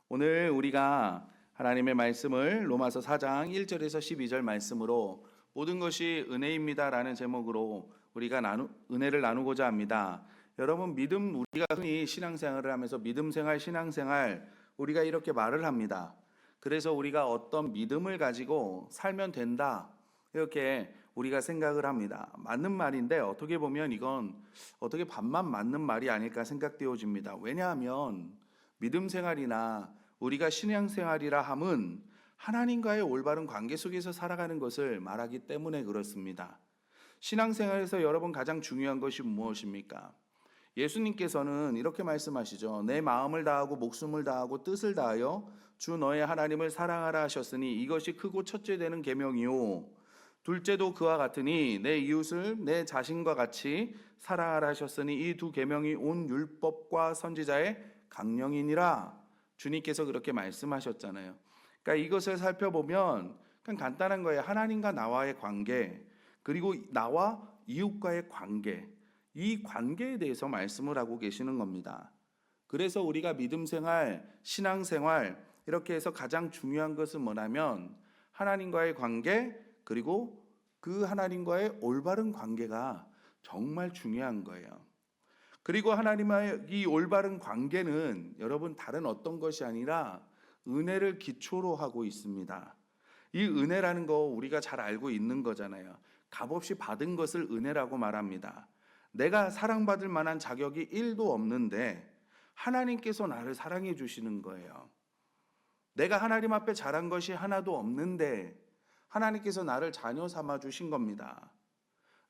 오늘 우리가 하나님의 말씀을 로마서 4장 1절에서 12절 말씀으로 모든 것이 은혜입니다라는 제목으로 우리가 은혜를 나누고자 합니다. 여러분, 우리가 흔히 신앙생활을 하면서 믿음생활, 신앙생활 우리가 이렇게 말을 합니다. 그래서 우리가 어떤 믿음을 가지고 살면 된다 이렇게 우리가 생각을 합니다. 맞는 말인데 어떻게 보면 이건 어떻게 반만 맞는 말이 아닐까 생각되어집니다. 왜냐하면 믿음 생활이나 우리가 신앙 생활이라 함은 하나님과의 올바른 관계 속에서 살아가는 것을 말하기 때문에 그렇습니다. 신앙 생활에서 여러분 가장 중요한 것이 무엇입니까? 예수님께서는 이렇게 말씀하시죠. 내 마음을 다하고 목숨을 다하고 뜻을 다하여 주 너의 하나님을 사랑하라 하셨으니 이것이 크고 첫째 되는 계명이요 둘째도 그와 같으니 내 이웃을 내 자신과 같이 사랑하라 하셨으니 이 두 계명이 온 율법과 선지자의 강령이니라. 주님께서 그렇게 말씀하셨잖아요. 그러니까 이것을 살펴보면 그냥 간단한 거예요. 하나님과 나와의 관계, 그리고 나와 이웃과의 관계, 이 관계에 대해서 말씀을 하고 계시는 겁니다. 그래서 우리가 믿음 생활, 신앙 생활 이렇게 해서 가장 중요한 것은 뭐냐면 하나님과의 관계, 그리고 그 하나님과의 올바른 관계가 정말 중요한 거예요. 그리고 하나님과의 이 올바른 관계는 여러분 다른 어떤 것이 아니라 은혜를 기초로 하고 있습니다. 이 은혜라는 거 우리가 잘 알고 있는 거잖아요. 값없이 받은 것을 은혜라고 말합니다. 내가 사랑받을 만한 자격이 1도 없는데 하나님께서 나를 사랑해 주시는 거예요. 내가 하나님 앞에 잘한 것이 하나도 없는데 하나님께서 나를 자녀 삼아 주신 겁니다.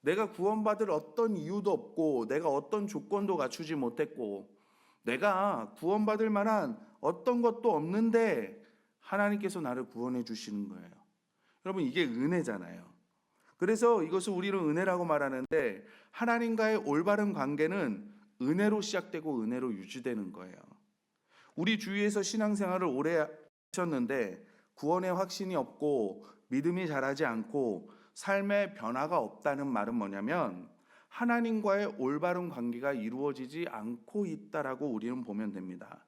내가 구원받을 어떤 이유도 없고 내가 어떤 조건도 갖추지 못했고 내가 구원받을 만한 어떤 것도 없는데 하나님께서 나를 구원해 주시는 거예요. 여러분, 이게 은혜잖아요. 그래서 이것을 우리는 은혜라고 말하는데 하나님과의 올바른 관계는 은혜로 시작되고 은혜로 유지되는 거예요. 우리 주위에서 신앙생활을 오래 하셨는데 구원의 확신이 없고 믿음이 자라지 않고 삶의 변화가 없다는 말은 뭐냐면 하나님과의 올바른 관계가 이루어지지 않고 있다라고 우리는 보면 됩니다.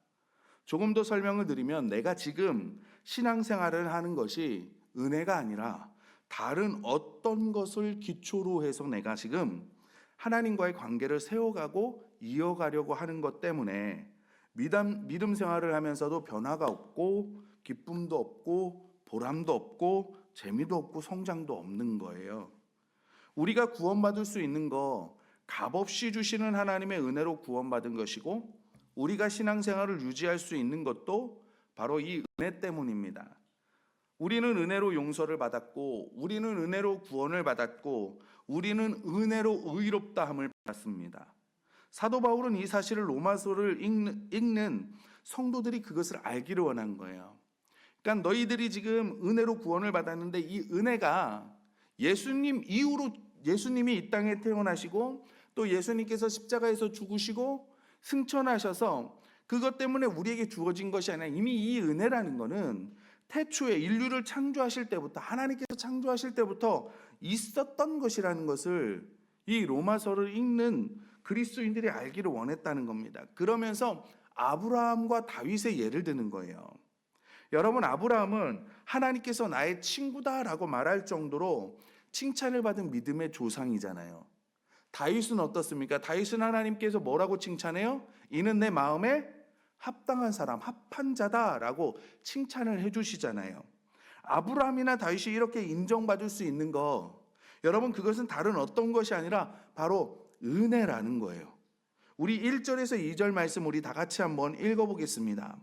조금 더 설명을 드리면 내가 지금 신앙생활을 하는 것이 은혜가 아니라 다른 어떤 것을 기초로 해서 내가 지금 하나님과의 관계를 세워가고 이어가려고 하는 것 때문에 믿음 생활을 하면서도 변화가 없고 기쁨도 없고 보람도 없고 재미도 없고 성장도 없는 거예요. 우리가 구원받을 수 있는 거 값없이 주시는 하나님의 은혜로 구원받은 것이고 우리가 신앙생활을 유지할 수 있는 것도 바로 이 은혜 때문입니다. 우리는 은혜로 용서를 받았고 우리는 은혜로 구원을 받았고 우리는 은혜로 의롭다함을 받았습니다. 사도 바울은 이 사실을 로마서를 읽는 성도들이 그것을 알기를 원한 거예요. 그러니까 너희들이 지금 은혜로 구원을 받았는데 이 은혜가 예수님 이후로 예수님이 이 땅에 태어나시고 또 예수님께서 십자가에서 죽으시고 승천하셔서 그것 때문에 우리에게 주어진 것이 아니라 이미 이 은혜라는 것은 태초에 인류를 창조하실 때부터 하나님께서 창조하실 때부터 있었던 것이라는 것을 이 로마서를 읽는 그리스도인들이 알기를 원했다는 겁니다. 그러면서 아브라함과 다윗의 예를 드는 거예요. 여러분, 아브라함은 하나님께서 나의 친구다라고 말할 정도로 칭찬을 받은 믿음의 조상이잖아요. 다윗은 어떻습니까? 다윗은 하나님께서 뭐라고 칭찬해요? 이는 내 마음에 합당한 사람, 합한 자다라고 칭찬을 해주시잖아요. 아브라함이나 다윗이 이렇게 인정받을 수 있는 거, 여러분, 그것은 다른 어떤 것이 아니라 바로 은혜라는 거예요. 우리 1절에서 2절 말씀 우리 다 같이 한번 읽어보겠습니다.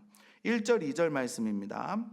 1절 2절 말씀입니다.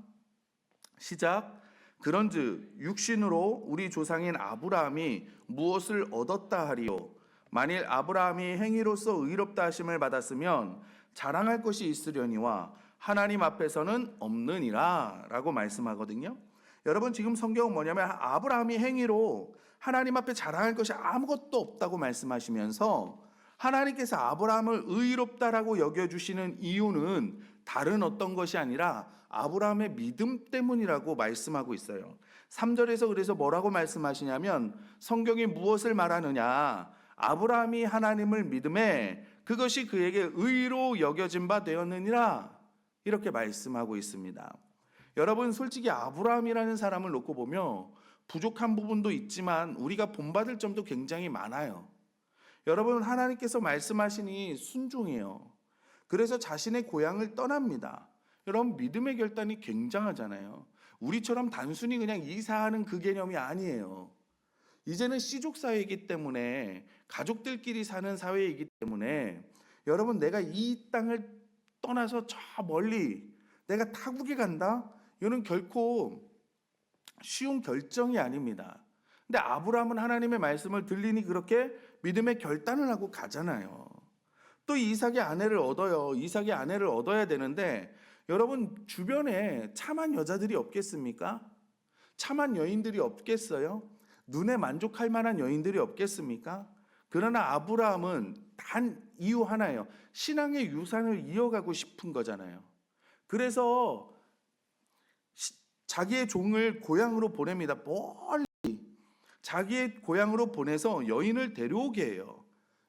시작. 그런즉 육신으로 우리 조상인 아브라함이 무엇을 얻었다 하리요? 만일 아브라함이 행위로서 의롭다 하심을 받았으면 자랑할 것이 있으려니와 하나님 앞에서는 없느니라 라고 말씀하거든요. 여러분, 지금 성경은 뭐냐면 아브라함이 행위로 하나님 앞에 자랑할 것이 아무것도 없다고 말씀하시면서 하나님께서 아브라함을 의롭다라고 여겨주시는 이유는 다른 어떤 것이 아니라 아브라함의 믿음 때문이라고 말씀하고 있어요. 3절에서 그래서 뭐라고 말씀하시냐면 성경이 무엇을 말하느냐? 아브라함이 하나님을 믿음에 그것이 그에게 의로 여겨진 바 되었느니라. 이렇게 말씀하고 있습니다. 여러분, 솔직히 아브라함이라는 사람을 놓고 보면 부족한 부분도 있지만 우리가 본받을 점도 굉장히 많아요. 여러분, 하나님께서 말씀하시니 순종해요. 그래서 자신의 고향을 떠납니다. 여러분, 믿음의 결단이 굉장하잖아요. 우리처럼 단순히 그냥 이사하는 그 개념이 아니에요. 이제는 씨족 사회이기 때문에, 가족들끼리 사는 사회이기 때문에, 여러분, 내가 이 땅을 떠나서 저 멀리 내가 타국에 간다? 이거는 결코 쉬운 결정이 아닙니다. 근데 아브라함은 하나님의 말씀을 들리니 그렇게 믿음의 결단을 하고 가잖아요. 또 이삭의 아내를 얻어요. 이삭의 아내를 얻어야 되는데, 여러분, 주변에 참한 여자들이 없겠습니까? 참한 여인들이 없겠어요? 눈에 만족할 만한 여인들이 없겠습니까? 그러나 아브라함은 단 이유 하나예요. 신앙의 유산을 이어가고 싶은 거잖아요. 그래서 자기의 종을 고향으로 보냅니다. 멀리 자기의 고향으로 보내서 여인을 데려오게 해요.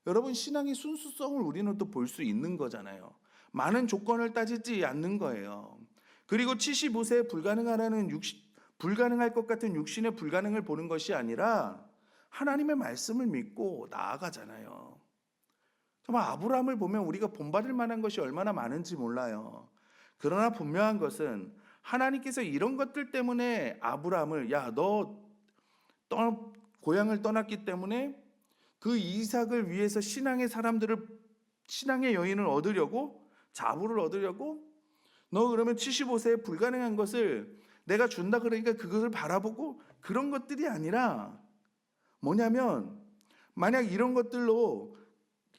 여러분, 신앙의 순수성을 우리는 또 볼 수 있는 거잖아요. 많은 조건을 따지지 않는 거예요. 그리고 75세에 불가능할 것 같은 육신의 불가능을 보는 것이 아니라 하나님의 말씀을 믿고 나아가잖아요. 정말 아브라함을 보면 우리가 본받을 만한 것이 얼마나 많은지 몰라요. 그러나 분명한 것은 하나님께서 이런 것들 때문에 아브라함을, 야, 너 고향을 떠났기 때문에 그 이삭을 위해서 신앙의 여인을 얻으려고, 자부를 얻으려고, 너 그러면 75세에 불가능한 것을 내가 준다 그러니까 그것을 바라보고, 그런 것들이 아니라 뭐냐면, 만약 이런 것들로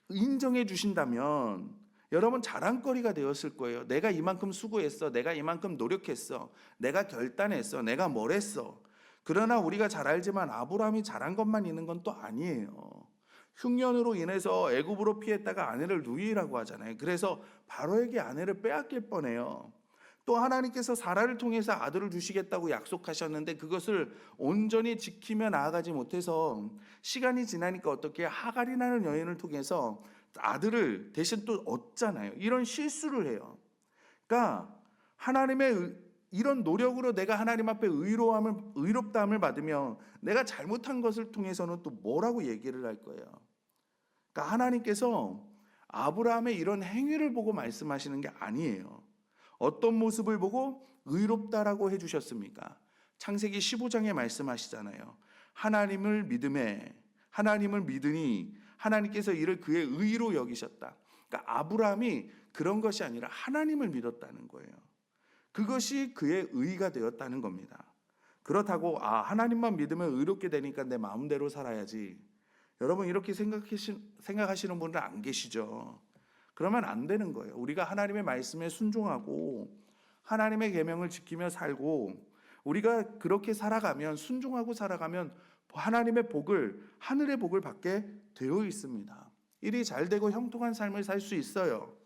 인정해 주신다면 여러분 자랑거리가 되었을 거예요. 내가 이만큼 수고했어. 내가 이만큼 노력했어. 내가 결단했어. 내가 뭘 했어. 그러나 우리가 잘 알지만 아브라함이 잘한 것만 있는 건 또 아니에요. 흉년으로 인해서 애굽으로 피했다가 아내를 누이라고 하잖아요. 그래서 바로에게 아내를 빼앗길 뻔해요. 또 하나님께서 사라를 통해서 아들을 주시겠다고 약속하셨는데 그것을 온전히 지키며 나아가지 못해서 시간이 지나니까 어떻게 하갈이라는 여인을 통해서 아들을 대신 또 얻잖아요. 이런 실수를 해요. 그러니까 하나님의 이런 노력으로 내가 하나님 앞에 의롭다함을 받으며 내가 잘못한 것을 통해서는 또 뭐라고 얘기를 할 거예요. 그러니까 하나님께서 아브라함의 이런 행위를 보고 말씀하시는 게 아니에요. 어떤 모습을 보고 의롭다라고 해주셨습니까? 창세기 15장에 말씀하시잖아요. 하나님을 믿으니 하나님께서 이를 그의 의로 여기셨다. 그러니까 아브라함이 그런 것이 아니라 하나님을 믿었다는 거예요. 그것이 그의 의가 되었다는 겁니다. 그렇다고 하나님만 믿으면 의롭게 되니까 내 마음대로 살아야지. 여러분, 이렇게 생각하시는 분은 안 계시죠? 그러면 안 되는 거예요. 우리가 하나님의 말씀에 순종하고 하나님의 계명을 지키며 살고 우리가 그렇게 살아가면, 순종하고 살아가면 하나님의 복을, 하늘의 복을 받게 되어 있습니다. 일이 잘 되고 형통한 삶을 살 수 있어요.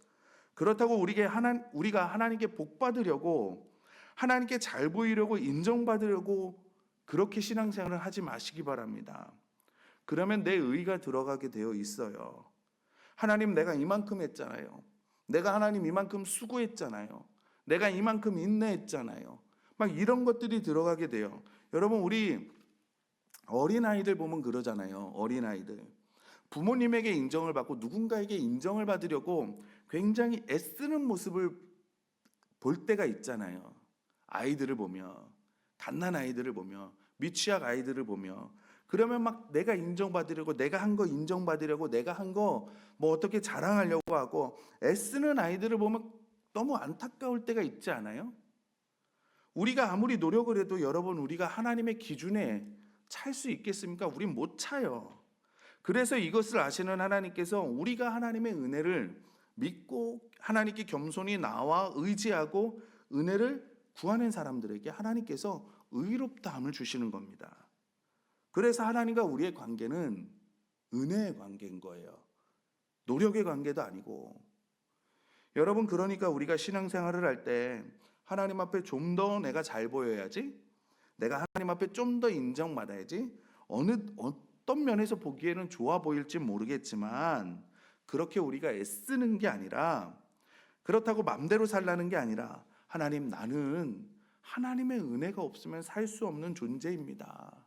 그렇다고 우리가 하나님께 복 받으려고, 하나님께 잘 보이려고, 인정받으려고 그렇게 신앙생활을 하지 마시기 바랍니다. 그러면 내 의가 들어가게 되어 있어요. 하나님, 내가 이만큼 했잖아요. 내가 하나님 이만큼 수고했잖아요. 내가 이만큼 인내했잖아요. 막 이런 것들이 들어가게 돼요. 여러분, 우리 어린아이들 보면 그러잖아요. 어린아이들. 부모님에게 인정을 받고 누군가에게 인정을 받으려고 굉장히 애쓰는 모습을 볼 때가 있잖아요. 아이들을 보며, 갓난 아이들을 보며, 미취학 아이들을 보며, 그러면 막 내가 인정받으려고, 내가 한 거 인정받으려고, 내가 한 거 뭐 어떻게 자랑하려고 하고 애쓰는 아이들을 보면 너무 안타까울 때가 있지 않아요? 우리가 아무리 노력을 해도 여러분, 우리가 하나님의 기준에 찰 수 있겠습니까? 우린 못 차요. 그래서 이것을 아시는 하나님께서 우리가 하나님의 은혜를 믿고 하나님께 겸손히 나와 의지하고 은혜를 구하는 사람들에게 하나님께서 의롭다함을 주시는 겁니다. 그래서 하나님과 우리의 관계는 은혜의 관계인 거예요. 노력의 관계도 아니고. 여러분, 그러니까 우리가 신앙생활을 할 때 하나님 앞에 좀 더 내가 잘 보여야지, 내가 하나님 앞에 좀 더 인정받아야지, 어떤 면에서 보기에는 좋아 보일지 모르겠지만 그렇게 우리가 애쓰는 게 아니라 그렇다고 맘대로 살라는 게 아니라 하나님, 나는 하나님의 은혜가 없으면 살 수 없는 존재입니다.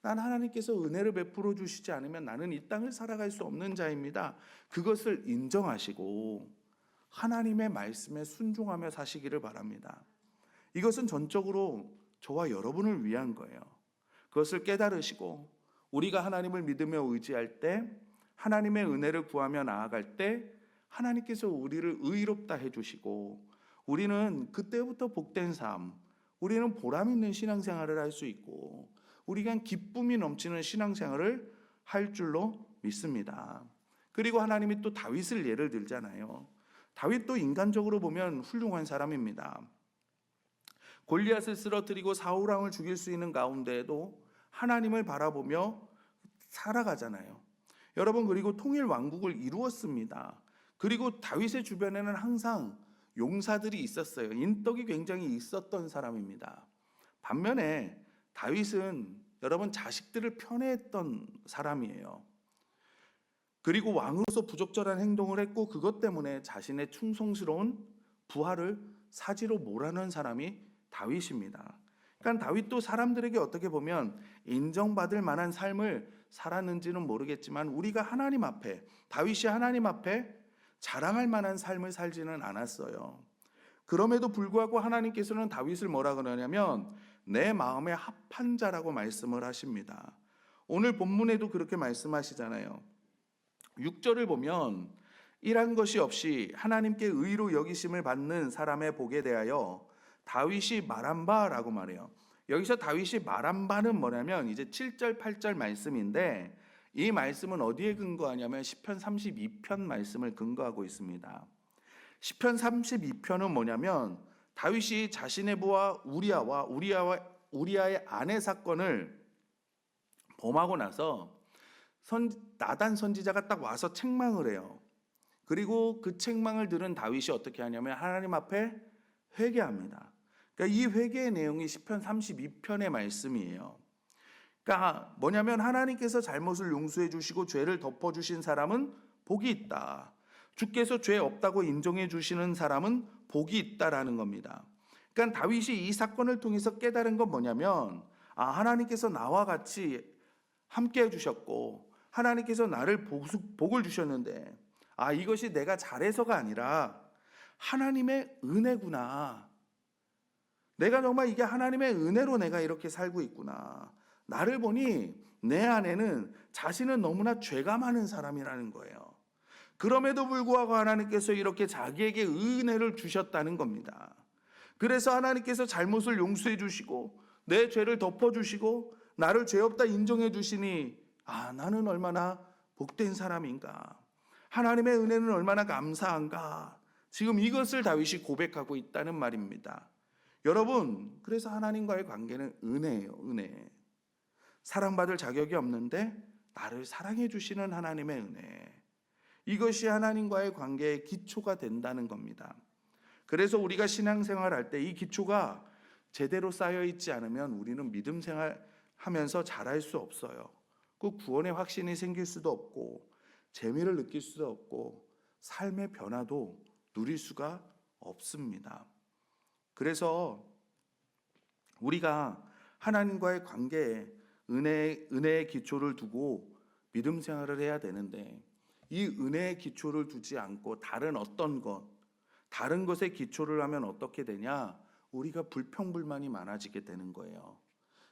난 하나님께서 은혜를 베풀어 주시지 않으면 나는 이 땅을 살아갈 수 없는 자입니다. 그것을 인정하시고 하나님의 말씀에 순종하며 사시기를 바랍니다. 이것은 전적으로 저와 여러분을 위한 거예요. 그것을 깨달으시고 우리가 하나님을 믿으며 의지할 때, 하나님의 은혜를 구하며 나아갈 때 하나님께서 우리를 의롭다 해주시고 우리는 그때부터 복된 삶, 우리는 보람 있는 신앙생활을 할 수 있고 우리가 기쁨이 넘치는 신앙생활을 할 줄로 믿습니다. 그리고 하나님이 또 다윗을 예를 들잖아요. 다윗도 인간적으로 보면 훌륭한 사람입니다. 골리앗을 쓰러뜨리고 사울 왕을 죽일 수 있는 가운데에도 하나님을 바라보며 살아가잖아요. 여러분, 그리고 통일 왕국을 이루었습니다. 그리고 다윗의 주변에는 항상 용사들이 있었어요. 인덕이 굉장히 있었던 사람입니다. 반면에 다윗은 여러분 자식들을 편애했던 사람이에요. 그리고 왕으로서 부적절한 행동을 했고 그것 때문에 자신의 충성스러운 부하를 사지로 몰아넣은 사람이 다윗입니다. 그러니까 다윗도 사람들에게 어떻게 보면 인정받을 만한 삶을 살았는지는 모르겠지만 우리가 하나님 앞에, 다윗이 하나님 앞에 자랑할 만한 삶을 살지는 않았어요. 그럼에도 불구하고 하나님께서는 다윗을 뭐라 그러냐면 내 마음에 합한 자라고 말씀을 하십니다. 오늘 본문에도 그렇게 말씀하시잖아요. 6절을 보면 일한 것이 없이 하나님께 의로 여기심을 받는 사람의 복에 대하여 다윗이 말한 바라고 말해요. 여기서 다윗이 말한 바는 뭐냐면 이제 7절 8절 말씀인데 이 말씀은 어디에 근거하냐면 시편 32편 말씀을 근거하고 있습니다. 시편 32편은 뭐냐면 다윗이 자신의 부하 우리아의 아내 사건을 범하고 나서 나단 선지자가 딱 와서 책망을 해요. 그리고 그 책망을 들은 다윗이 어떻게 하냐면 하나님 앞에 회개합니다. 그러니까 이 회개의 내용이 시편 32편의 말씀이에요. 그러니까 뭐냐면 하나님께서 잘못을 용서해 주시고 죄를 덮어 주신 사람은 복이 있다. 주께서 죄 없다고 인정해 주시는 사람은 복이 있다라는 겁니다. 그러니까 다윗이 이 사건을 통해서 깨달은 건 뭐냐면 하나님께서 나와 같이 함께 해주셨고 하나님께서 나를 복을 주셨는데 이것이 내가 잘해서가 아니라 하나님의 은혜구나. 내가 정말 이게 하나님의 은혜로 내가 이렇게 살고 있구나. 나를 보니 내 안에는 자신은 너무나 죄가 많은 사람이라는 거예요. 그럼에도 불구하고 하나님께서 이렇게 자기에게 은혜를 주셨다는 겁니다. 그래서 하나님께서 잘못을 용서해 주시고 내 죄를 덮어 주시고 나를 죄 없다 인정해 주시니 나는 얼마나 복된 사람인가. 하나님의 은혜는 얼마나 감사한가. 지금 이것을 다윗이 고백하고 있다는 말입니다. 여러분, 그래서 하나님과의 관계는 은혜예요. 은혜. 사랑받을 자격이 없는데 나를 사랑해 주시는 하나님의 은혜. 이것이 하나님과의 관계의 기초가 된다는 겁니다. 그래서 우리가 신앙생활할 때 이 기초가 제대로 쌓여 있지 않으면 우리는 믿음 생활하면서 잘할 수 없어요. 그 구원의 확신이 생길 수도 없고 재미를 느낄 수도 없고 삶의 변화도 누릴 수가 없습니다. 그래서 우리가 하나님과의 관계에 은혜의 기초를 두고 믿음 생활을 해야 되는데 이 은혜의 기초를 두지 않고 다른 어떤 것, 다른 것에 기초를 하면 어떻게 되냐? 우리가 불평불만이 많아지게 되는 거예요.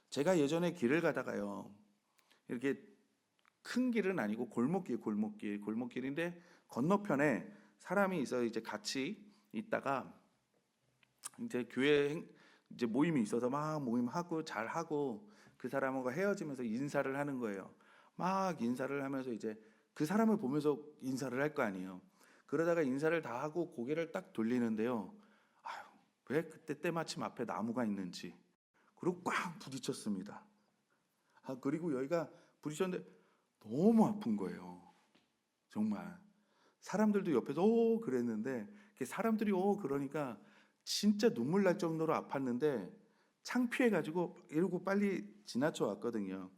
제가 예전에 길을 가다가요. 이렇게 큰 길은 아니고 골목길인데 건너편에 사람이 있어 이제 같이 있다가 이제 교회 이제 모임이 있어서 막 모임하고 잘하고 그 사람하고 헤어지면서 인사를 하는 거예요. 막 인사를 하면서 이제 그 사람을 보면서 인사를 할 거 아니에요. 그러다가 인사를 다 하고 고개를 딱 돌리는데요. 왜 그때 때마침 앞에 나무가 있는지. 그리고 꽉 부딪혔습니다. 그리고 여기가 부딪혔는데 너무 아픈 거예요. 정말. 사람들도 옆에서 그랬는데 사람들이 그러니까 진짜 눈물 날 정도로 아팠는데 창피해가지고 이러고 빨리 지나쳐 왔거든요.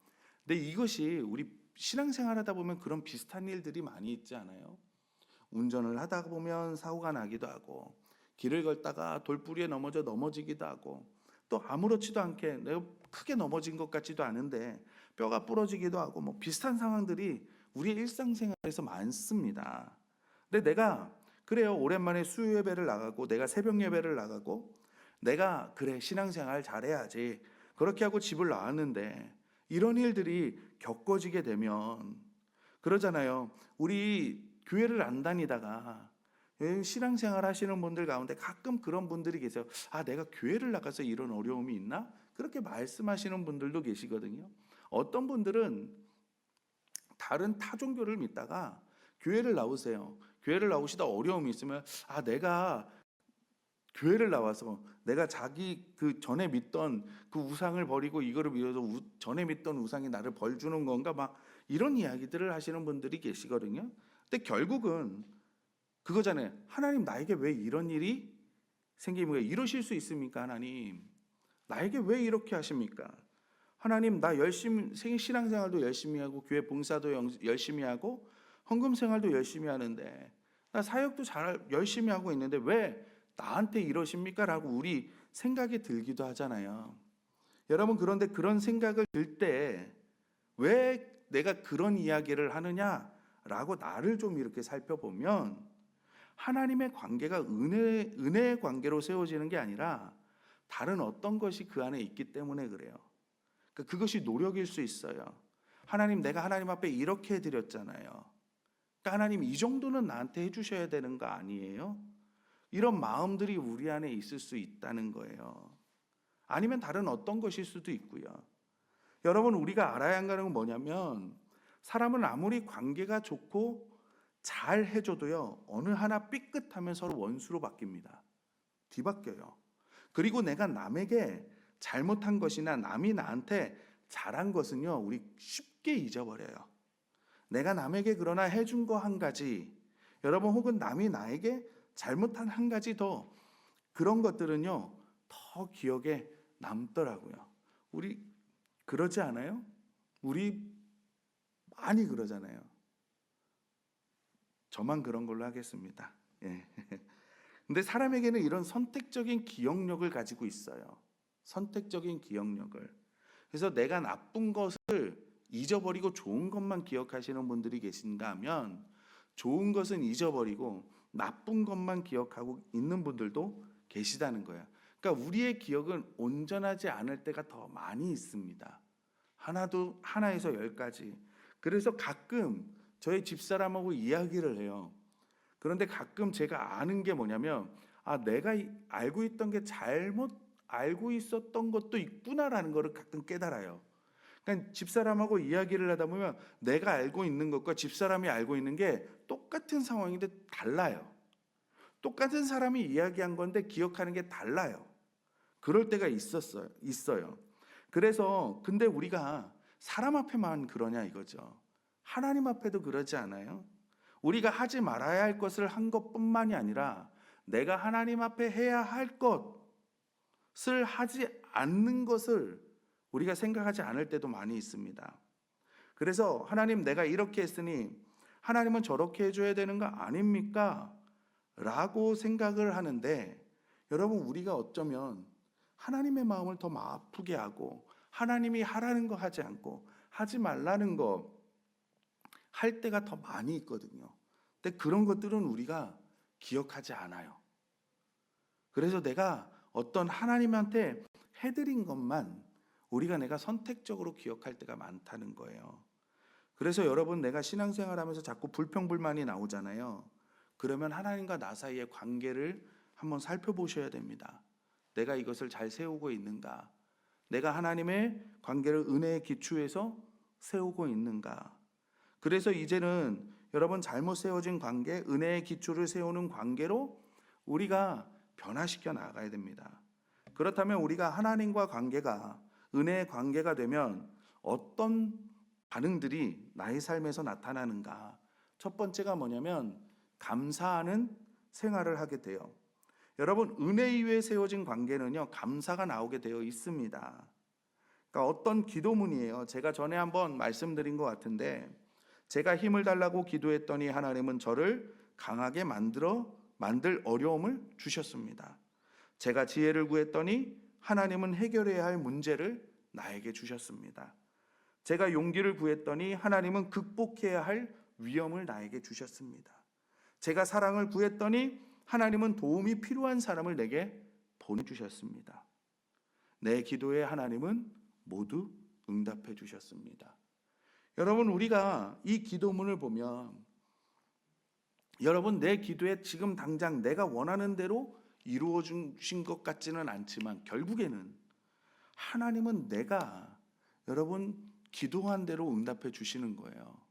근데 이것이 우리 신앙생활 하다 보면 그런 비슷한 일들이 많이 있지 않아요? 운전을 하다 보면 사고가 나기도 하고, 길을 걷다가 돌부리에 넘어지기도 하고, 또 아무렇지도 않게 내가 크게 넘어진 것 같지도 않은데 뼈가 부러지기도 하고, 뭐 비슷한 상황들이 우리의 일상생활에서 많습니다. 근데 내가 그래요, 오랜만에 수요 예배를 나가고 내가 새벽 예배를 나가고 내가 그래 신앙생활 잘해야지 그렇게 하고 집을 나왔는데, 이런 일들이 겪어지게 되면 그러잖아요. 우리 교회를 안 다니다가 신앙생활 하시는 분들 가운데 가끔 그런 분들이 계세요. 아, 내가 교회를 나가서 이런 어려움이 있나? 그렇게 말씀하시는 분들도 계시거든요. 어떤 분들은 다른 타 종교를 믿다가 교회를 나오세요. 교회를 나오시다 어려움이 있으면, 아, 내가 교회를 나와서 내가 자기 그 전에 믿던 그 우상을 버리고 이거를 믿어서 전에 믿던 우상이 나를 벌 주는 건가, 막 이런 이야기들을 하시는 분들이 계시거든요. 근데 결국은 그거잖아요. 하나님, 나에게 왜 이런 일이 생깁니까? 이러실 수 있습니까? 하나님, 나에게 왜 이렇게 하십니까? 하나님, 나 열심히 신앙생활도 열심히 하고 교회 봉사도 열심히 하고 헌금 생활도 열심히 하는데, 나 사역도 잘 열심히 하고 있는데 왜 나한테 이러십니까? 라고 우리 생각이 들기도 하잖아요. 여러분, 그런데 그런 생각을 들 때 왜 내가 그런 이야기를 하느냐라고 나를 좀 이렇게 살펴보면, 하나님의 관계가 은혜의 관계로 세워지는 게 아니라 다른 어떤 것이 그 안에 있기 때문에 그래요. 그러니까 그것이 노력일 수 있어요. 하나님, 내가 하나님 앞에 이렇게 해드렸잖아요. 그러니까 하나님, 이 정도는 나한테 해주셔야 되는 거 아니에요? 이런 마음들이 우리 안에 있을 수 있다는 거예요. 아니면 다른 어떤 것일 수도 있고요. 여러분, 우리가 알아야 하는 건 뭐냐면, 사람은 아무리 관계가 좋고 잘 해줘도요, 어느 하나 삐끗하면 서로 원수로 바뀝니다. 뒤바뀌어요. 그리고 내가 남에게 잘못한 것이나 남이 나한테 잘한 것은요, 우리 쉽게 잊어버려요. 내가 남에게 그러나 해준 거 한 가지, 여러분, 혹은 남이 나에게 잘못한 한 가지 더, 그런 것들은요 더 기억에 남더라고요. 우리 그러지 않아요? 우리 많이 그러잖아요. 저만 그런 걸로 하겠습니다. 예. 근데 사람에게는 이런 선택적인 기억력을 가지고 있어요. 선택적인 기억력을. 그래서 내가 나쁜 것을 잊어버리고 좋은 것만 기억하시는 분들이 계신가 하면, 좋은 것은 잊어버리고 나쁜 것만 기억하고 있는 분들도 계시다는 거예요. 그러니까 우리의 기억은 온전하지 않을 때가 더 많이 있습니다. 하나에서 10가지. 그래서 가끔 저희 집사람하고 이야기를 해요. 그런데 가끔 제가 아는 게 뭐냐면, 아, 내가 알고 있던 게 잘못 알고 있었던 것도 있구나라는 것을 가끔 깨달아요. 그러니까 집사람하고 이야기를 하다 보면 내가 알고 있는 것과 집사람이 알고 있는 게 똑같은 상황인데 달라요. 똑같은 사람이 이야기한 건데 기억하는 게 달라요. 그럴 때가 있어요. 그래서 근데 우리가 사람 앞에만 그러냐 이거죠. 하나님 앞에도 그러지 않아요? 우리가 하지 말아야 할 것을 한 것뿐만이 아니라 내가 하나님 앞에 해야 할 것을 하지 않는 것을 우리가 생각하지 않을 때도 많이 있습니다. 그래서 하나님, 내가 이렇게 했으니 하나님은 저렇게 해줘야 되는 거 아닙니까? 라고 생각을 하는데, 여러분, 우리가 어쩌면 하나님의 마음을 더 아프게 하고 하나님이 하라는 거 하지 않고 하지 말라는 거 할 때가 더 많이 있거든요. 근데 그런 것들은 우리가 기억하지 않아요. 그래서 내가 어떤 하나님한테 해드린 것만 내가 선택적으로 기억할 때가 많다는 거예요. 그래서 여러분, 내가 신앙생활하면서 자꾸 불평불만이 나오잖아요. 그러면 하나님과 나 사이의 관계를 한번 살펴보셔야 됩니다. 내가 이것을 잘 세우고 있는가? 내가 하나님의 관계를 은혜의 기초에서 세우고 있는가? 그래서 이제는 여러분, 잘못 세워진 관계, 은혜의 기초를 세우는 관계로 우리가 변화시켜 나가야 됩니다. 그렇다면 우리가 하나님과 관계가 은혜의 관계가 되면 어떤 반응들이 나의 삶에서 나타나는가? 첫 번째가 뭐냐면 감사하는 생활을 하게 돼요. 여러분, 은혜 위에 세워진 관계는요, 감사가 나오게 되어 있습니다. 그러니까 어떤 기도문이에요. 제가 전에 한번 말씀드린 것 같은데, 제가 힘을 달라고 기도했더니 하나님은 저를 강하게 만들 어려움을 주셨습니다. 제가 지혜를 구했더니 하나님은 해결해야 할 문제를 나에게 주셨습니다. 제가 용기를 구했더니 하나님은 극복해야 할 위험을 나에게 주셨습니다. 제가 사랑을 구했더니 하나님은 도움이 필요한 사람을 내게 보내주셨습니다. 내 기도에 하나님은 모두 응답해 주셨습니다. 여러분, 우리가 이 기도문을 보면 여러분, 내 기도에 지금 당장 내가 원하는 대로 이루어 주신 것 같지는 않지만 결국에는 하나님은 내가 여러분 기도한 대로 응답해 주시는 거예요.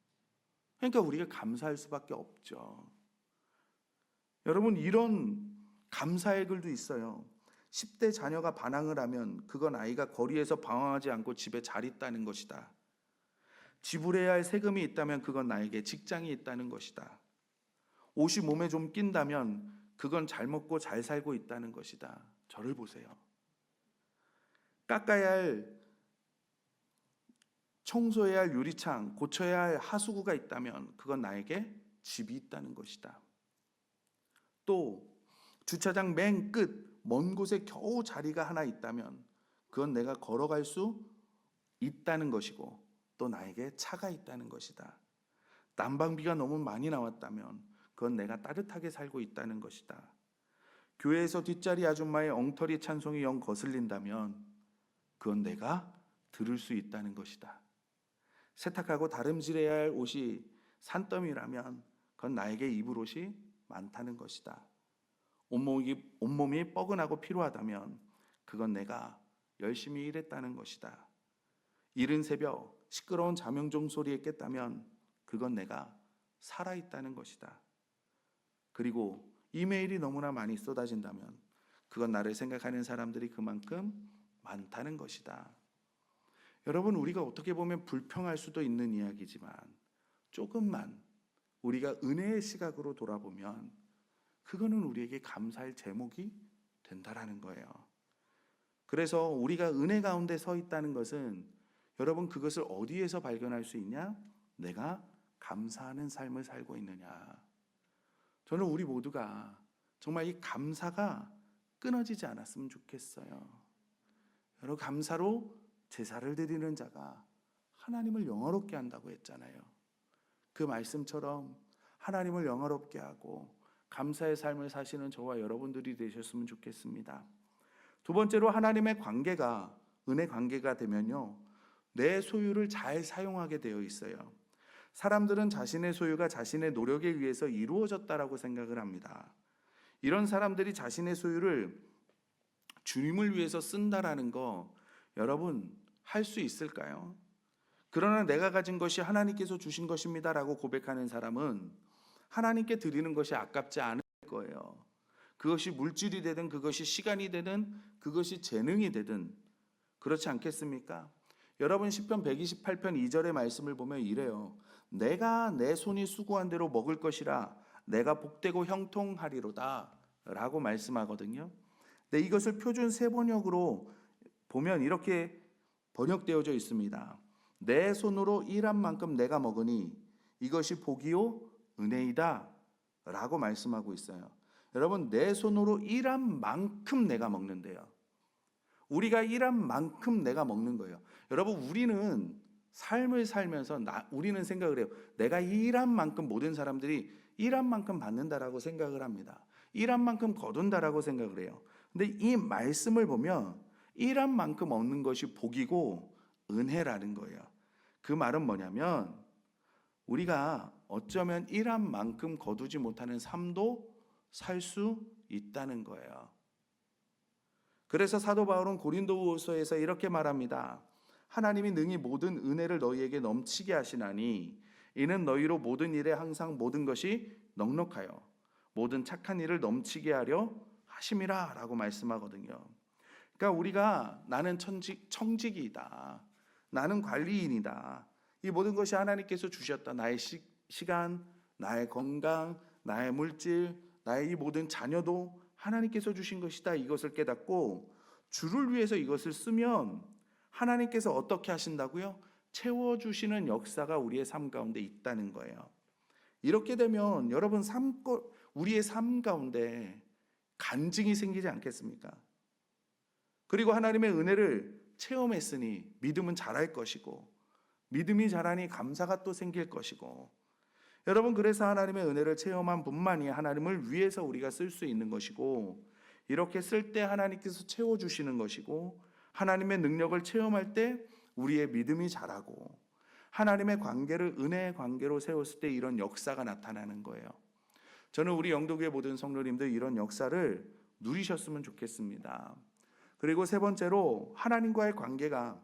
그러니까 우리가 감사할 수밖에 없죠. 여러분, 이런 감사의 글도 있어요. 10대 자녀가 반항을 하면 그건 아이가 거리에서 방황하지 않고 집에 잘 있다는 것이다. 지불해야 할 세금이 있다면 그건 나에게 직장이 있다는 것이다. 옷이 몸에 좀 낀다면 그건 잘 먹고 잘 살고 있다는 것이다. 저를 보세요. 깎아야 할, 청소해야 할 유리창, 고쳐야 할 하수구가 있다면 그건 나에게 집이 있다는 것이다. 또 주차장 맨 끝, 먼 곳에 겨우 자리가 하나 있다면 그건 내가 걸어갈 수 있다는 것이고 또 나에게 차가 있다는 것이다. 난방비가 너무 많이 나왔다면 그건 내가 따뜻하게 살고 있다는 것이다. 교회에서 뒷자리 아줌마의 엉터리 찬송이 영 거슬린다면 그건 내가 들을 수 있다는 것이다. 세탁하고 다름질해야 할 옷이 산더미라면 그건 나에게 입을 옷이 많다는 것이다. 온몸이 뻐근하고 피로하다면 그건 내가 열심히 일했다는 것이다. 이른 새벽 시끄러운 자명종 소리에 깼다면 그건 내가 살아있다는 것이다. 그리고 이메일이 너무나 많이 쏟아진다면 그건 나를 생각하는 사람들이 그만큼 많다는 것이다. 여러분, 우리가 어떻게 보면 불평할 수도 있는 이야기지만 조금만 우리가 은혜의 시각으로 돌아보면 그거는 우리에게 감사할 제목이 된다라는 거예요. 그래서 우리가 은혜 가운데 서 있다는 것은 여러분, 그것을 어디에서 발견할 수 있냐? 내가 감사하는 삶을 살고 있느냐. 저는 우리 모두가 정말 이 감사가 끊어지지 않았으면 좋겠어요. 여러분, 감사로 제사를 드리는 자가 하나님을 영화롭게 한다고 했잖아요. 그 말씀처럼 하나님을 영화롭게 하고 감사의 삶을 사시는 저와 여러분들이 되셨으면 좋겠습니다. 두 번째로, 하나님의 관계가 은혜 관계가 되면요, 내 소유를 잘 사용하게 되어 있어요. 사람들은 자신의 소유가 자신의 노력에 의해서 이루어졌다라고 생각을 합니다. 이런 사람들이 자신의 소유를 주님을 위해서 쓴다라는 거 여러분 할 수 있을까요? 그러나 내가 가진 것이 하나님께서 주신 것입니다라고 고백하는 사람은 하나님께 드리는 것이 아깝지 않을 거예요. 그것이 물질이 되든 그것이 시간이 되든 그것이 재능이 되든 그렇지 않겠습니까? 여러분, 시편 128편 2절의 말씀을 보면 이래요. 내가 내 손이 수고한 대로 먹을 것이라 내가 복되고 형통하리로다 라고 말씀하거든요. 근데 이것을 표준 세번역으로 보면 이렇게 번역되어져 있습니다. 내 손으로 일한 만큼 내가 먹으니 이것이 복이요 은혜이다 라고 말씀하고 있어요. 여러분, 내 손으로 일한 만큼 내가 먹는데요. 우리가 일한 만큼 내가 먹는 거예요. 여러분, 우리는 삶을 살면서 우리는 생각을 해요. 내가 일한 만큼, 모든 사람들이 일한 만큼 받는다라고 생각을 합니다. 일한 만큼 거둔다라고 생각을 해요. 근데 이 말씀을 보면 일한 만큼 얻는 것이 복이고 은혜라는 거예요. 그 말은 뭐냐면 우리가 어쩌면 일한 만큼 거두지 못하는 삶도 살 수 있다는 거예요. 그래서 사도 바울은 고린도후서에서 이렇게 말합니다. 하나님이 능히 모든 은혜를 너희에게 넘치게 하시나니 이는 너희로 모든 일에 항상 모든 것이 넉넉하여 모든 착한 일을 넘치게 하려 하심이라 라고 말씀하거든요. 그러니까 우리가 나는 청직이다, 나는 관리인이다, 이 모든 것이 하나님께서 주셨다. 나의 시간, 나의 건강, 나의 물질, 나의 이 모든 자녀도 하나님께서 주신 것이다. 이것을 깨닫고 주를 위해서 이것을 쓰면 하나님께서 어떻게 하신다고요? 채워주시는 역사가 우리의 삶 가운데 있다는 거예요. 이렇게 되면 여러분 우리의 삶 가운데 간증이 생기지 않겠습니까? 그리고 하나님의 은혜를 체험했으니 믿음은 자랄 것이고, 믿음이 자라니 감사가 또 생길 것이고, 여러분, 그래서 하나님의 은혜를 체험한 분만이 하나님을 위해서 우리가 쓸 수 있는 것이고, 이렇게 쓸 때 하나님께서 채워주시는 것이고, 하나님의 능력을 체험할 때 우리의 믿음이 자라고, 하나님의 관계를 은혜의 관계로 세웠을 때 이런 역사가 나타나는 거예요. 저는 우리 영도교회 모든 성도님들 이런 역사를 누리셨으면 좋겠습니다. 그리고 세 번째로, 하나님과의 관계가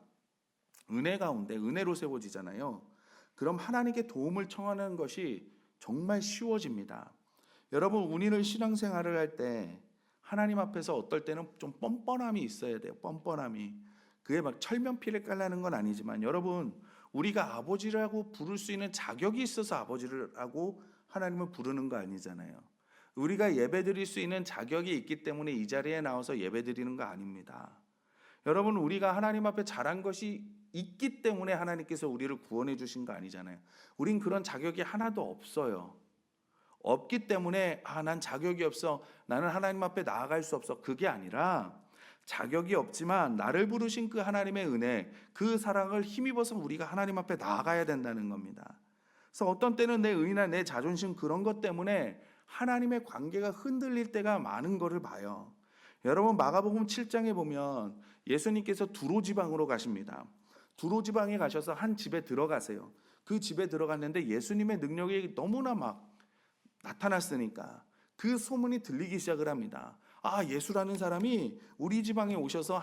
은혜 가운데 은혜로 세워지잖아요. 그럼 하나님께 도움을 청하는 것이 정말 쉬워집니다. 여러분, 우리는 신앙생활을 할 때 하나님 앞에서 어떨 때는 좀 뻔뻔함이 있어야 돼요. 뻔뻔함이. 그게 막 철면피를 깔라는 건 아니지만, 여러분, 우리가 아버지라고 부를 수 있는 자격이 있어서 아버지라고 하나님을 부르는 거 아니잖아요. 우리가 예배드릴 수 있는 자격이 있기 때문에 이 자리에 나와서 예배드리는 거 아닙니다. 여러분, 우리가 하나님 앞에 잘한 것이 있기 때문에 하나님께서 우리를 구원해 주신 거 아니잖아요. 우린 그런 자격이 하나도 없어요. 없기 때문에 난 자격이 없어, 나는 하나님 앞에 나아갈 수 없어, 그게 아니라 자격이 없지만 나를 부르신 그 하나님의 은혜, 그 사랑을 힘입어서 우리가 하나님 앞에 나아가야 된다는 겁니다. 그래서 어떤 때는 내 의나 내 자존심, 그런 것 때문에 하나님의 관계가 흔들릴 때가 많은 것을 봐요. 여러분, 마가복음 7장에 보면 예수님께서 두로지방으로 가십니다. 두로지방에 가셔서 한 집에 들어가세요. 그 집에 들어갔는데 예수님의 능력이 너무나 막 나타났으니까 그 소문이 들리기 시작을 합니다. 예수라는 사람이 우리 지방에 오셔서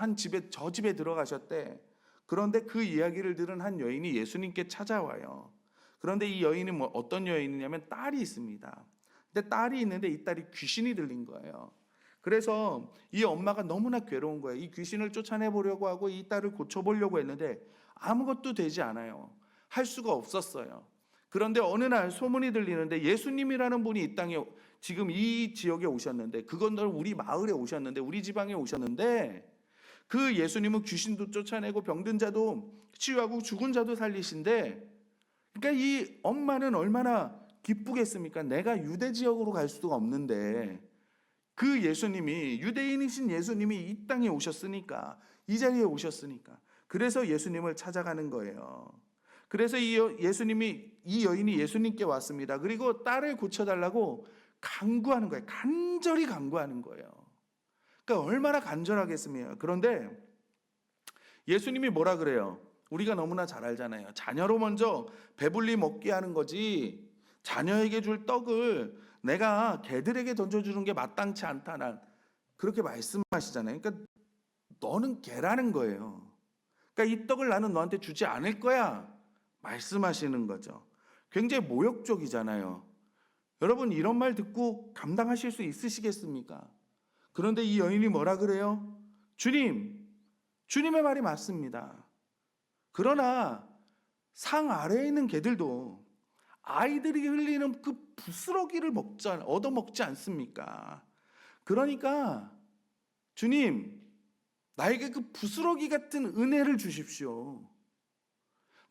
저 집에 들어가셨대. 그런데 그 이야기를 들은 한 여인이 예수님께 찾아와요. 그런데 이 여인은 어떤 여인이냐면 딸이 있습니다. 근데 딸이 있는데 이 딸이 귀신이 들린 거예요. 그래서 이 엄마가 너무나 괴로운 거예요. 이 귀신을 쫓아내보려고 하고 이 딸을 고쳐보려고 했는데 아무것도 되지 않아요. 할 수가 없었어요. 그런데 어느 날 소문이 들리는데 예수님이라는 분이 이 땅에, 지금 이 지역에 오셨는데, 그건 우리 마을에 오셨는데, 우리 지방에 오셨는데, 그 예수님은 귀신도 쫓아내고 병든 자도 치유하고 죽은 자도 살리신데, 그러니까 이 엄마는 얼마나 기쁘겠습니까? 내가 유대 지역으로 갈 수가 없는데 그 예수님이, 유대인이신 예수님이 이 땅에 오셨으니까, 이 자리에 오셨으니까, 그래서 예수님을 찾아가는 거예요. 그래서 이 여인이 예수님께 왔습니다. 그리고 딸을 고쳐달라고 간구하는 거예요. 간절히 간구하는 거예요. 그러니까 얼마나 간절하겠습니까? 그런데 예수님이 뭐라 그래요? 우리가 너무나 잘 알잖아요. 자녀로 먼저 배불리 먹게 하는 거지, 자녀에게 줄 떡을 내가 개들에게 던져주는 게 마땅치 않다, 난 그렇게 말씀하시잖아요. 그러니까 너는 개라는 거예요. 그러니까 이 떡을 나는 너한테 주지 않을 거야 말씀하시는 거죠. 굉장히 모욕적이잖아요. 여러분, 이런 말 듣고 감당하실 수 있으시겠습니까? 그런데 이 여인이 뭐라 그래요? 주님의 말이 맞습니다. 그러나 상 아래에 있는 개들도 아이들이 흘리는 그 부스러기를 얻어먹지 않습니까? 그러니까 주님, 나에게 그 부스러기 같은 은혜를 주십시오.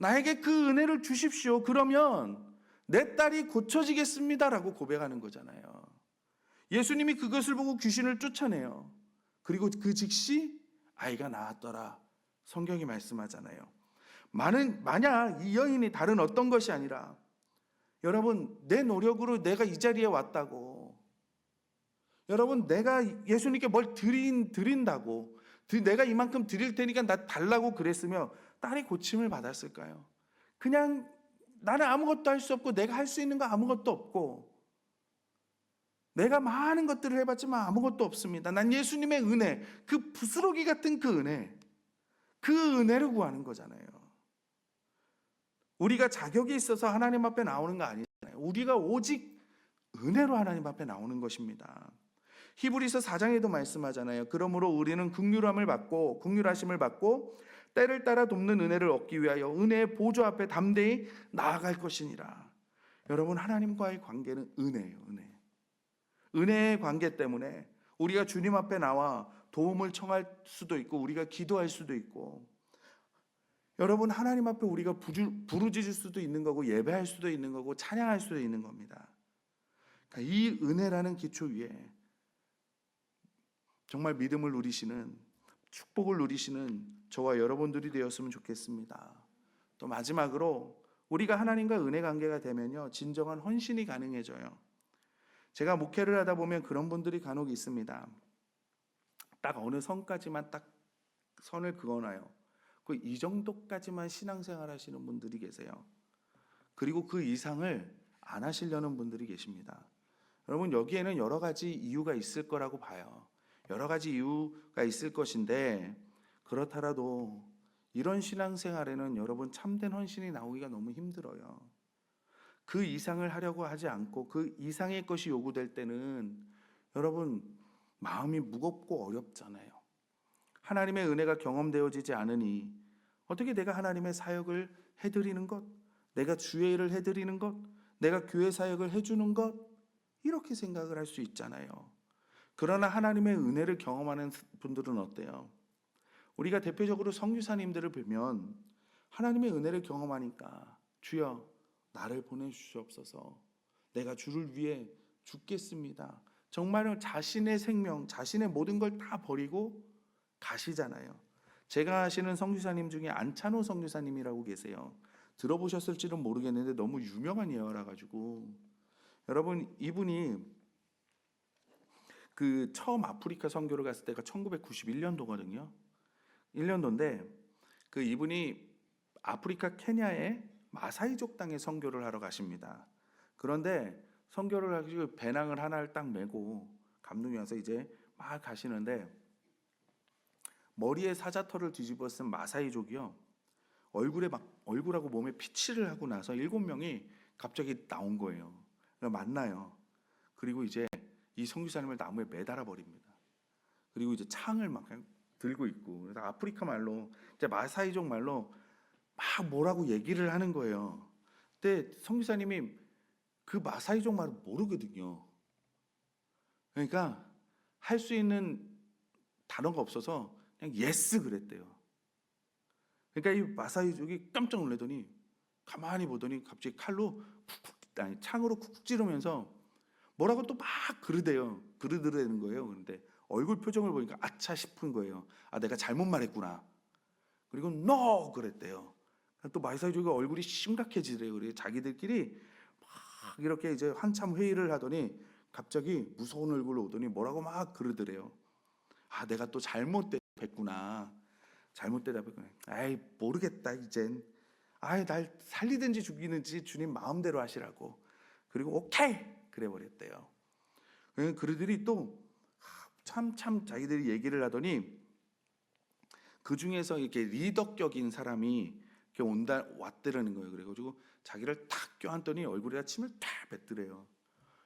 나에게 그 은혜를 주십시오. 그러면 내 딸이 고쳐지겠습니다라고 고백하는 거잖아요. 예수님이 그것을 보고 귀신을 쫓아내요. 그리고 그 즉시 아이가 나았더라. 성경이 말씀하잖아요. 만약 이 여인이 다른 어떤 것이 아니라, 여러분, 내 노력으로 내가 이 자리에 왔다고, 여러분, 내가 예수님께 뭘 드린다고, 내가 이만큼 드릴 테니까 나 달라고 그랬으면 딸이 고침을 받았을까요? 그냥 나는 아무것도 할 수 없고, 내가 할 수 있는 거 아무것도 없고, 내가 많은 것들을 해봤지만 아무것도 없습니다. 난 예수님의 은혜, 그 부스러기 같은 그 은혜를 구하는 거잖아요. 우리가 자격이 있어서 하나님 앞에 나오는 거 아니잖아요. 우리가 오직 은혜로 하나님 앞에 나오는 것입니다. 히브리서 4장에도 말씀하잖아요. 그러므로 우리는 긍휼하심을 받고 때를 따라 돕는 은혜를 얻기 위하여 은혜의 보좌 앞에 담대히 나아갈 것이니라. 여러분, 하나님과의 관계는 은혜예요. 은혜의 관계 때문에 우리가 주님 앞에 나와 도움을 청할 수도 있고, 우리가 기도할 수도 있고, 여러분, 하나님 앞에 우리가 부르짖을 수도 있는 거고 예배할 수도 있는 거고 찬양할 수도 있는 겁니다. 그러니까 이 은혜라는 기초 위에 정말 믿음을 누리시는, 축복을 누리시는 저와 여러분들이 되었으면 좋겠습니다. 또 마지막으로 우리가 하나님과 은혜 관계가 되면요, 진정한 헌신이 가능해져요. 제가 목회를 하다 보면 그런 분들이 간혹 있습니다. 딱 어느 선까지만 딱 선을 그어놔요. 이 정도까지만 신앙생활 하시는 분들이 계세요. 그리고 그 이상을 안 하시려는 분들이 계십니다. 여러분, 여기에는 여러 가지 이유가 있을 거라고 봐요. 여러 가지 이유가 있을 것인데, 그렇더라도 이런 신앙생활에는 여러분 참된 헌신이 나오기가 너무 힘들어요. 그 이상을 하려고 하지 않고 그 이상의 것이 요구될 때는 여러분 마음이 무겁고 어렵잖아요. 하나님의 은혜가 경험되어지지 않으니 어떻게 내가 하나님의 사역을 해드리는 것, 내가 주의 일을 해드리는 것, 내가 교회 사역을 해주는 것, 이렇게 생각을 할 수 있잖아요. 그러나 하나님의 은혜를 경험하는 분들은 어때요? 우리가 대표적으로 선교사님들을 보면 하나님의 은혜를 경험하니까 주여 나를 보내주시옵소서, 내가 주를 위해 죽겠습니다, 정말 자신의 생명, 자신의 모든 걸 다 버리고 가시잖아요. 제가 아시는 선교사님 중에 안찬호 선교사님이라고 계세요. 들어보셨을지는 모르겠는데 너무 유명한 예화라 가지고, 여러분 이분이 그 처음 아프리카 선교를 갔을 때가 1991년도거든요. 1년도인데 그 이분이 아프리카 케냐의 마사이족 땅에 선교를 하러 가십니다. 그런데 선교를 하시고 배낭을 하나를 딱 메고 감독이 와서 이제 막 가시는데 머리에 사자털을 뒤집어 쓴 마사이족이요, 얼굴하고 몸에 피칠을 하고 나서 7명이 갑자기 나온 거예요. 만나요. 그리고 이제 이 선교사님을 나무에 매달아 버립니다. 그리고 이제 창을 막 들고 있고, 그래서 아프리카 말로, 이제 마사이족 말로 막 뭐라고 얘기를 하는 거예요. 근데 선교사님이 그 마사이족 말을 모르거든요. 그러니까 할 수 있는 단어가 없어서 그냥 예스 그랬대요. 그러니까 이 마사이족이 깜짝 놀라더니 가만히 보더니 갑자기 창으로 쿡쿡 찌르면서 뭐라고 또 막 그러더라는 거예요. 그런데 얼굴 표정을 보니까 아차 싶은 거예요. 아, 내가 잘못 말했구나. 그리고 NO 그랬대요. 또 마사이족이 얼굴이 심각해지더래요. 그래서 자기들끼리 막 이렇게 이제 한참 회의를 하더니 갑자기 무서운 얼굴로 오더니 뭐라고 막 그러더래요. 아, 내가 또 잘못 대답했구나. 아이, 모르겠다 이젠. 아이, 날 살리든지 죽이든지 주님 마음대로 하시라고. 그리고 오케이 그래 버렸대요. 그들이 또 참 자기들이 얘기를 하더니 그 중에서 이렇게 리더격인 사람이 이렇게 왔더라는 거예요. 그래가지고 자기를 탁 껴안더니 얼굴에다 침을 탁 뱉더래요.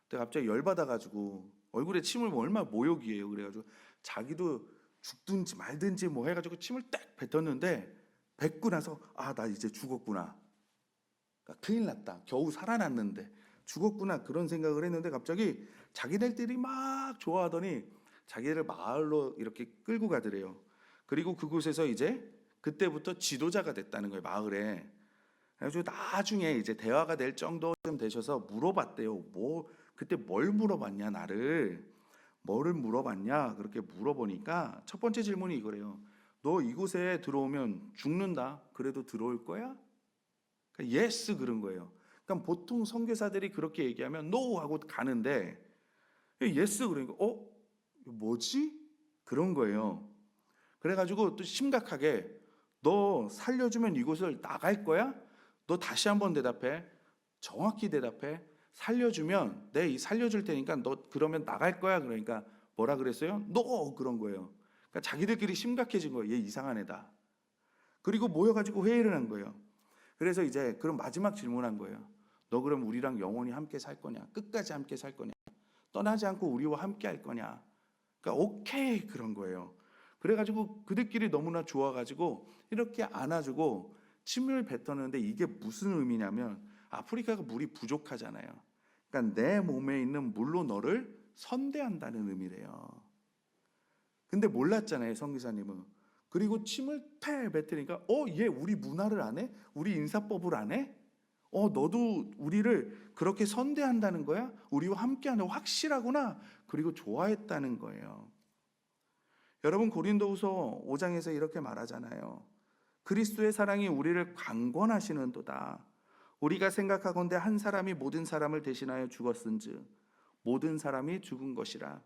근데 갑자기 열받아가지고, 얼굴에 침을 얼마나 모욕이에요. 그래가지고 자기도 죽든지 말든지 뭐 해가지고 침을 딱 뱉었는데, 뱉고 나서 아, 나 이제 죽었구나. 그러니까 큰일 났다. 겨우 살아났는데 죽었구나. 그런 생각을 했는데 갑자기 자기들끼리 막 좋아하더니 자기를 마을로 이렇게 끌고 가더래요. 그리고 그곳에서 이제 그때부터 지도자가 됐다는 거예요, 마을에. 그래서 나중에 이제 대화가 될 정도쯤 되셔서 물어봤대요. 그때 뭘 물어봤냐, 나를. 뭐를 물어봤냐? 그렇게 물어보니까 첫 번째 질문이 이거래요. 너 이곳에 들어오면 죽는다. 그래도 들어올 거야? 그러니까 yes 그런 거예요. 그러니까 보통 선교사들이 그렇게 얘기하면 no 하고 가는데 yes 그러니까 뭐지? 그런 거예요. 그래가지고 또 심각하게 너 살려주면 이곳을 나갈 거야? 너 다시 한번 대답해. 정확히 대답해. 살려주면 내 살려줄 테니까 너 그러면 나갈 거야? 그러니까 뭐라 그랬어요? no 그런 거예요. 그러니까 자기들끼리 심각해진 거예요. 얘 이상한 애다. 그리고 모여가지고 회의를 한 거예요. 그래서 이제 그럼 마지막 질문한 거예요. 너 그럼 우리랑 영원히 함께 살 거냐? 끝까지 함께 살 거냐? 떠나지 않고 우리와 함께 할 거냐? 그러니까 오케이 그런 거예요. 그래가지고 그들끼리 너무나 좋아가지고 이렇게 안아주고 침을 뱉었는데, 이게 무슨 의미냐면 아프리카가 물이 부족하잖아요. 그러니까 내 몸에 있는 물로 너를 선대한다는 의미래요. 근데 몰랐잖아요, 선교사님은. 그리고 침을 패 뱉으니까 얘 우리 문화를 안 해? 우리 인사법을 안 해? 너도 우리를 그렇게 선대한다는 거야? 우리와 함께하는 확실하구나. 그리고 좋아했다는 거예요. 여러분 고린도후서 5장에서 이렇게 말하잖아요. 그리스도의 사랑이 우리를 강권하시는도다. 우리가 생각하건대 한 사람이 모든 사람을 대신하여 죽었은즉 모든 사람이 죽은 것이라.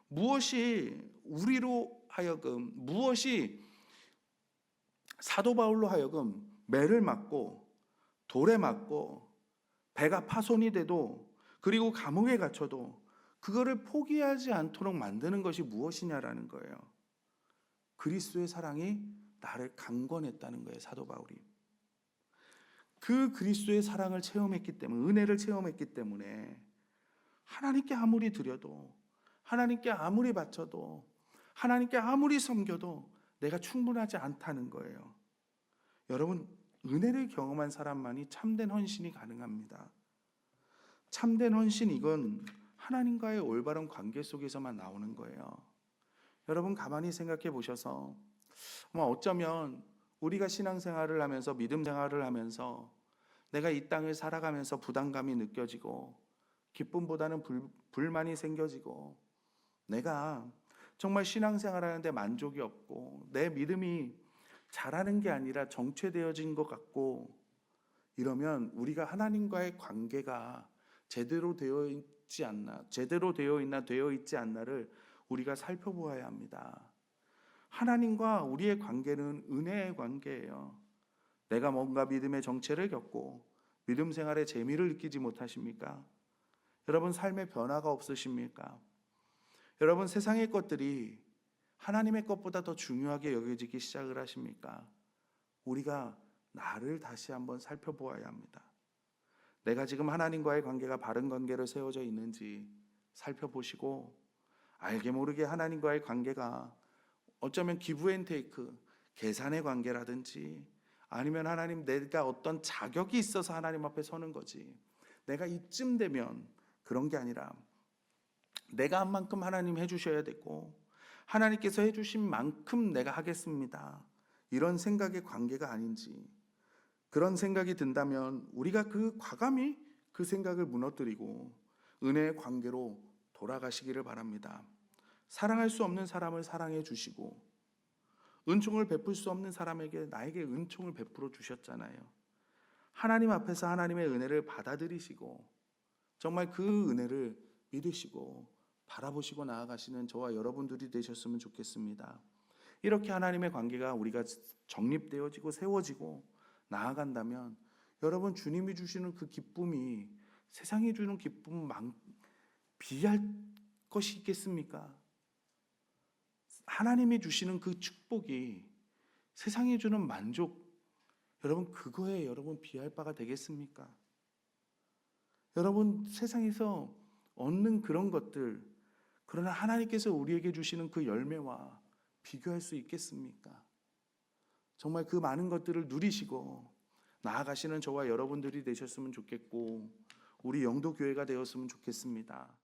무엇이 우리로 하여금, 무엇이 사도 바울로 하여금 매를 맞고 돌에 맞고 배가 파손이 돼도 그리고 감옥에 갇혀도 그거를 포기하지 않도록 만드는 것이 무엇이냐라는 거예요. 그리스도의 사랑이 나를 강권했다는 거예요. 사도 바울이 그 그리스도의 사랑을 체험했기 때문에, 은혜를 체험했기 때문에 하나님께 아무리 드려도, 하나님께 아무리 바쳐도, 하나님께 아무리 섬겨도 내가 충분하지 않다는 거예요. 여러분, 은혜를 경험한 사람만이 참된 헌신이 가능합니다. 참된 헌신, 이건 하나님과의 올바른 관계 속에서만 나오는 거예요. 여러분 가만히 생각해 보셔서 어쩌면 우리가 신앙생활을 하면서, 믿음 생활을 하면서 내가 이 땅을 살아가면서 부담감이 느껴지고 기쁨보다는 불만이 생겨지고 내가 정말 신앙생활을 하는데 만족이 없고 내 믿음이 잘하는 게 아니라 정체되어진 것 같고 이러면 우리가 하나님과의 관계가 제대로 되어 있지 않나, 제대로 되어 있나 되어 있지 않나를 우리가 살펴보아야 합니다. 하나님과 우리의 관계는 은혜의 관계예요. 내가 뭔가 믿음의 정체를 겪고 믿음 생활의 재미를 느끼지 못하십니까? 여러분 삶의 변화가 없으십니까? 여러분 세상의 것들이 하나님의 것보다 더 중요하게 여겨지기 시작을 하십니까? 우리가 나를 다시 한번 살펴보아야 합니다. 내가 지금 하나님과의 관계가 바른 관계로 세워져 있는지 살펴보시고, 알게 모르게 하나님과의 관계가 어쩌면 기브앤테이크, 계산의 관계라든지, 아니면 하나님 내가 어떤 자격이 있어서 하나님 앞에 서는 거지, 내가 이쯤 되면, 그런 게 아니라 내가 한 만큼 하나님 해주셔야 되고 하나님께서 해주신 만큼 내가 하겠습니다, 이런 생각의 관계가 아닌지, 그런 생각이 든다면 우리가 과감히 그 생각을 무너뜨리고 은혜의 관계로 돌아가시기를 바랍니다. 사랑할 수 없는 사람을 사랑해 주시고 은총을 베풀 수 없는 사람에게 나에게 은총을 베풀어 주셨잖아요. 하나님 앞에서 하나님의 은혜를 받아들이시고 정말 그 은혜를 믿으시고 바라보시고 나아가시는 저와 여러분들이 되셨으면 좋겠습니다. 이렇게 하나님의 관계가 우리가 정립되어지고 세워지고 나아간다면 여러분 주님이 주시는 그 기쁨이 세상이 주는 기쁨 비할 것이 있겠습니까? 하나님이 주시는 그 축복이 세상이 주는 만족, 여러분 그거에 여러분 비할 바가 되겠습니까? 여러분 세상에서 얻는 그런 것들, 그러나 하나님께서 우리에게 주시는 그 열매와 비교할 수 있겠습니까? 정말 그 많은 것들을 누리시고 나아가시는 저와 여러분들이 되셨으면 좋겠고 우리 영도교회가 되었으면 좋겠습니다.